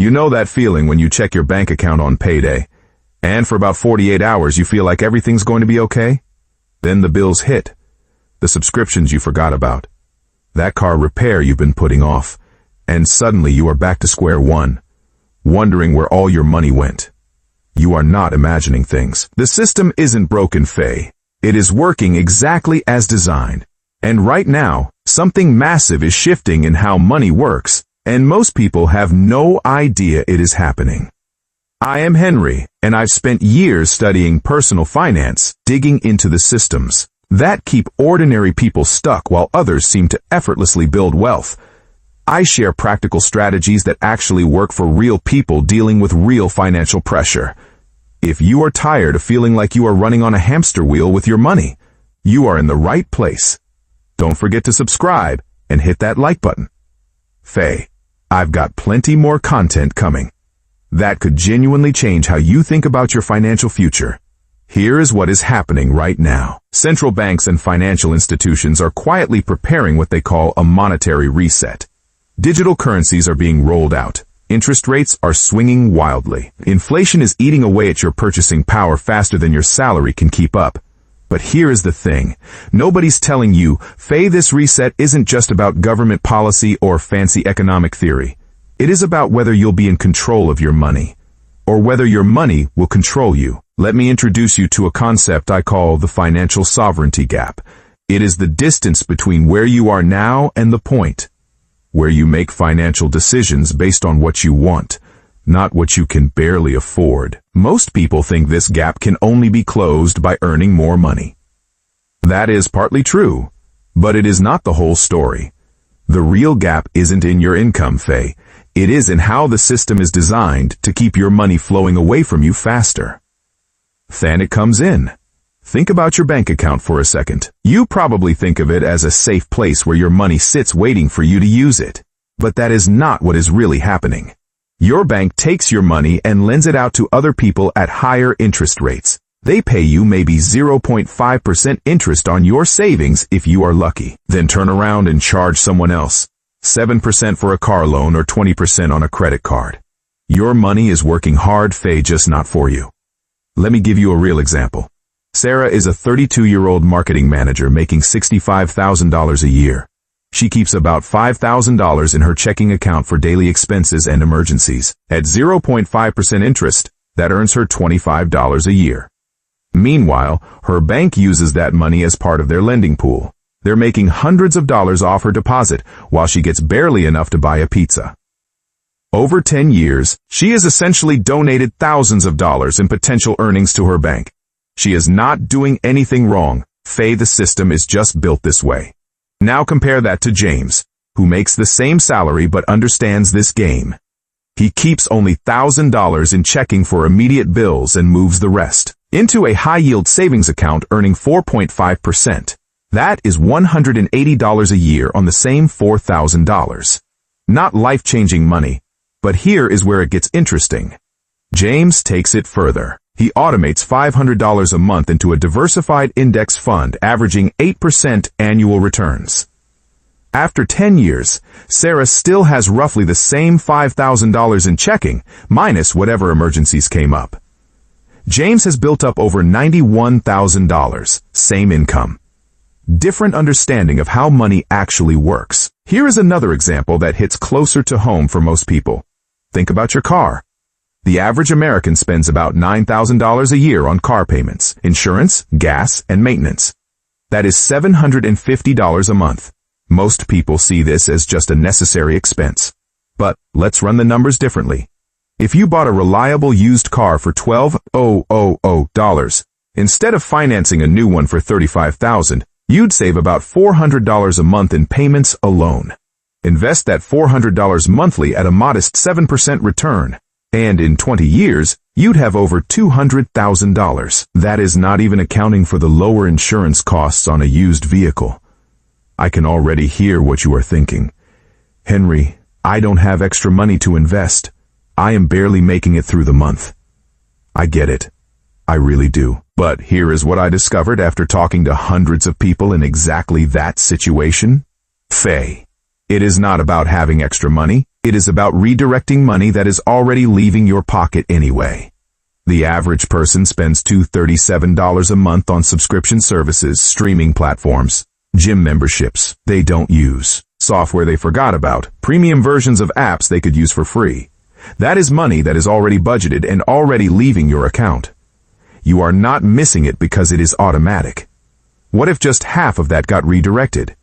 You know that feeling when you check your bank account on payday, and for about 48 hours you feel like everything's going to be okay? Then the bills hit. The subscriptions you forgot about. That car repair you've been putting off. And suddenly you are back to square one, wondering where all your money went. You are not imagining things. The system isn't broken, Faye. It is working exactly as designed. And right now, something massive is shifting in how money works, and most people have no idea it is happening. I am Henry, and I've spent years studying personal finance, digging into the systems that keep ordinary people stuck while others seem to effortlessly build wealth. I share practical strategies that actually work for real people dealing with real financial pressure. If you are tired of feeling like you are running on a hamster wheel with your money, you are in the right place. Don't forget to subscribe and hit that like button. Faye, I've got plenty more content coming that could genuinely change how you think about your financial future. Here is what is happening right now. Central banks and financial institutions are quietly preparing what they call a monetary reset. Digital currencies are being rolled out. Interest rates are swinging wildly. Inflation is eating away at your purchasing power faster than your salary can keep up. But here is the thing. Nobody's telling you, Faye, this reset isn't just about government policy or fancy economic theory. It is about whether you'll be in control of your money, or whether your money will control you. Let me introduce you to a concept I call the financial sovereignty gap. It is the distance between where you are now and the point where you make financial decisions based on what you want, not what you can barely afford. Most people think this gap can only be closed by earning more money. That is partly true, but it is not the whole story. The real gap isn't in your income, Faye. It is in how the system is designed to keep your money flowing away from you faster. Then it comes in. Think about your bank account for a second. You probably think of it as a safe place where your money sits waiting for you to use it. But that is not what is really happening. Your bank takes your money and lends it out to other people at higher interest rates. They pay you maybe 0.5% interest on your savings if you are lucky. Then turn around and charge someone else 7% for a car loan or 20% on a credit card. Your money is working hard, Faye, just not for you. Let me give you a real example. Sarah is a 32-year-old marketing manager making $65,000 a year. She keeps about $5,000 in her checking account for daily expenses and emergencies. At 0.5% interest, that earns her $25 a year. Meanwhile, her bank uses that money as part of their lending pool. They're making hundreds of dollars off her deposit while she gets barely enough to buy a pizza. Over 10 years, she has essentially donated thousands of dollars in potential earnings to her bank. She is not doing anything wrong. Faye, the system is just built this way. Now compare that to James, who makes the same salary but understands this game. He keeps only $1,000 in checking for immediate bills and moves the rest into a high-yield savings account earning 4.5%. That is $180 a year on the same $4,000. Not life-changing money, but here is where it gets interesting. James takes it further. He automates $500 a month into a diversified index fund averaging 8% annual returns. After 10 years, Sarah still has roughly the same $5,000 in checking, minus whatever emergencies came up. James has built up over $91,000, same income. Different understanding of how money actually works. Here is another example that hits closer to home for most people. Think about your car. The average American spends about $9,000 a year on car payments, insurance, gas, and maintenance. That is $750 a month. Most people see this as just a necessary expense. But let's run the numbers differently. If you bought a reliable used car for $12,000, instead of financing a new one for $35,000, you'd save about $400 a month in payments alone. Invest that $400 monthly at a modest 7% return. And in 20 years, you'd have over $200,000. That is not even accounting for the lower insurance costs on a used vehicle. I can already hear what you are thinking. Henry, I don't have extra money to invest. I am barely making it through the month. I get it. I really do. But here is what I discovered after talking to hundreds of people in exactly that situation. Faye, it is not about having extra money. It is about redirecting money that is already leaving your pocket anyway. The average person spends $237 a month on subscription services, streaming platforms, gym memberships they don't use, software they forgot about, premium versions of apps they could use for free. That is money that is already budgeted and already leaving your account. You are not missing it because it is automatic. What if just half of that got redirected?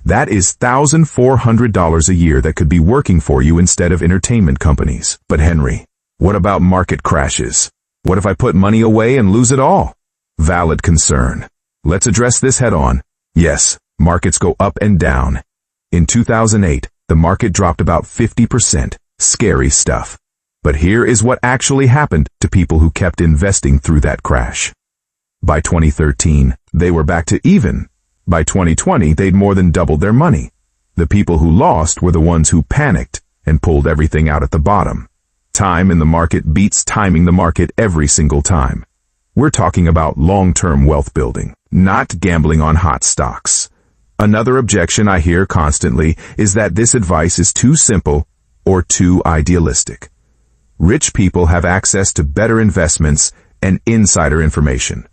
That is $1,400 a year that could be working for you instead of entertainment companies. But Henry, what about market crashes? What if I put money away and lose it all? Valid concern. Let's address this head on. Yes, markets go up and down. In 2008, the market dropped about 50%. Scary stuff. But here is what actually happened to people who kept investing through that crash. By 2013, they were back to even. By 2020, they'd more than doubled their money. The people who lost were the ones who panicked and pulled everything out at the bottom. Time in the market beats timing the market every single time. We're talking about long-term wealth building, not gambling on hot stocks. Another objection I hear constantly is that this advice is too simple or too idealistic. Rich people have access to better investments and insider information.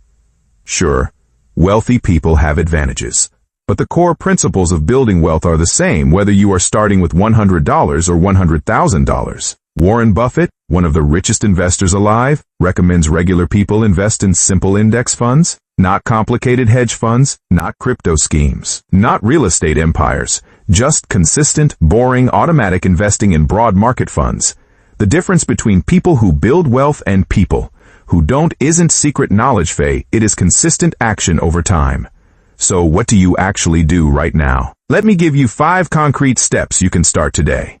Sure, wealthy people have advantages, but the core principles of building wealth are the same whether you are starting with $100 or $100,000. Warren Buffett, one of the richest investors alive, recommends regular people invest in simple index funds, not complicated hedge funds, not crypto schemes, not real estate empires, just consistent, boring, automatic investing in broad market funds. The difference between people who build wealth and people who don't isn't secret knowledge, Faye. It is consistent action over time. So what do you actually do right now? Let me give you 5 concrete steps you can start today,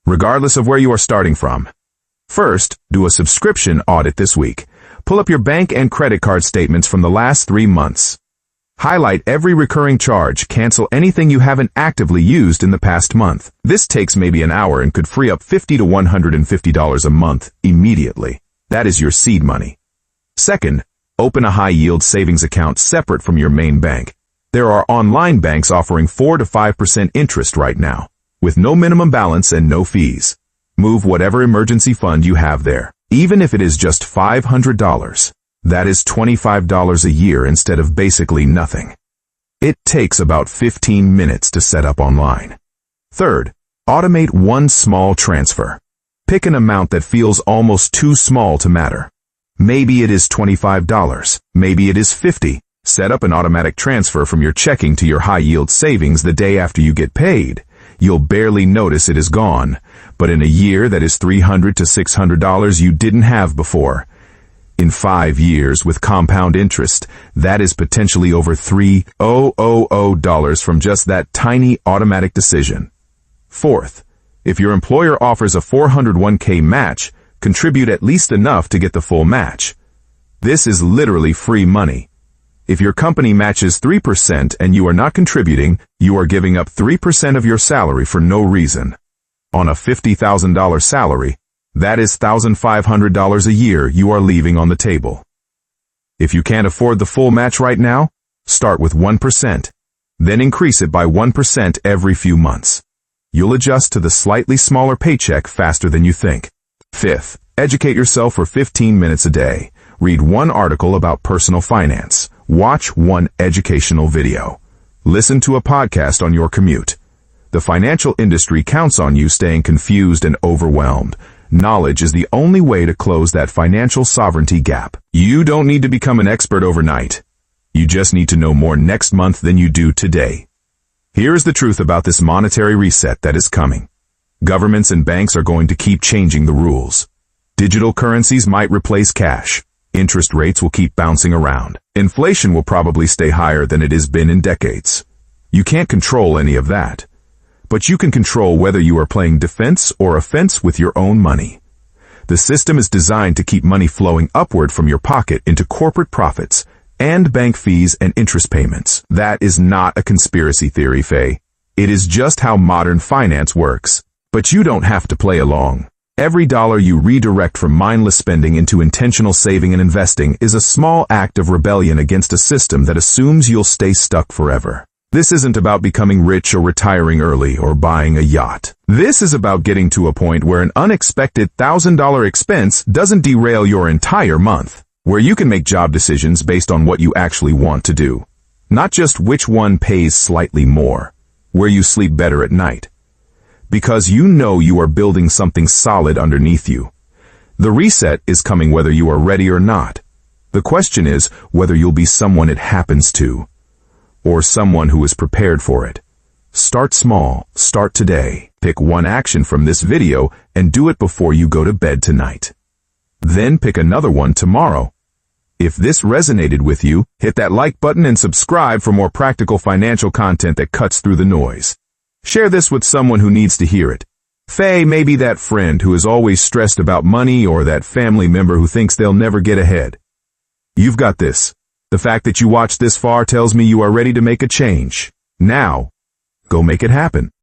regardless of where you are starting from. First, do a subscription audit this week. Pull up your bank and credit card statements from the last 3 months. Highlight every recurring charge, cancel anything you haven't actively used in the past month. This takes maybe an hour and could free up $50 to $150 a month immediately. That is your seed money. Second, open a high-yield savings account separate from your main bank. There are online banks offering 4 to 5% interest right now, with no minimum balance and no fees. Move whatever emergency fund you have there, even if it is just $500. That is $25 a year instead of basically nothing. It takes about 15 minutes to set up online. Third, automate one small transfer. Pick an amount that feels almost too small to matter. Maybe it is $25. Maybe it is $50. Set up an automatic transfer from your checking to your high-yield savings the day after you get paid. You'll barely notice it is gone, but in a year that is $300 to $600 you didn't have before. In 5 years with compound interest, that is potentially over $3,000 from just that tiny automatic decision. Fourth, if your employer offers a 401k match, contribute at least enough to get the full match. This is literally free money. If your company matches 3% and you are not contributing, you are giving up 3% of your salary for no reason. On a $50,000 salary, that is $1,500 a year you are leaving on the table. If you can't afford the full match right now, start with 1%. Then increase it by 1% every few months. You'll adjust to the slightly smaller paycheck faster than you think. Fifth, educate yourself for 15 minutes a day. Read one article about personal finance. Watch one educational video. Listen to a podcast on your commute. The financial industry counts on you staying confused and overwhelmed. Knowledge is the only way to close that financial sovereignty gap. You don't need to become an expert overnight. You just need to know more next month than you do today. Here is the truth about this monetary reset that is coming. Governments and banks are going to keep changing the rules. Digital currencies might replace cash. Interest rates will keep bouncing around. Inflation will probably stay higher than it has been in decades. You can't control any of that. But you can control whether you are playing defense or offense with your own money. The system is designed to keep money flowing upward from your pocket into corporate profits and bank fees and interest payments. That is not a conspiracy theory, Faye. It is just how modern finance works. But you don't have to play along. Every dollar you redirect from mindless spending into intentional saving and investing is a small act of rebellion against a system that assumes you'll stay stuck forever. This isn't about becoming rich or retiring early or buying a yacht. This is about getting to a point where an unexpected $1,000 expense doesn't derail your entire month, where you can make job decisions based on what you actually want to do, not just which one pays slightly more, where you sleep better at night. Because you know you are building something solid underneath you. The reset is coming whether you are ready or not. The question is whether you'll be someone it happens to, or someone who is prepared for it. Start small. Start today. Pick one action from this video and do it before you go to bed tonight. Then pick another one tomorrow. If this resonated with you, hit that like button and subscribe for more practical financial content that cuts through the noise. Share this with someone who needs to hear it. Faye may be that friend who is always stressed about money, or that family member who thinks they'll never get ahead. You've got this. The fact that you watched this far tells me you are ready to make a change. Now, go make it happen.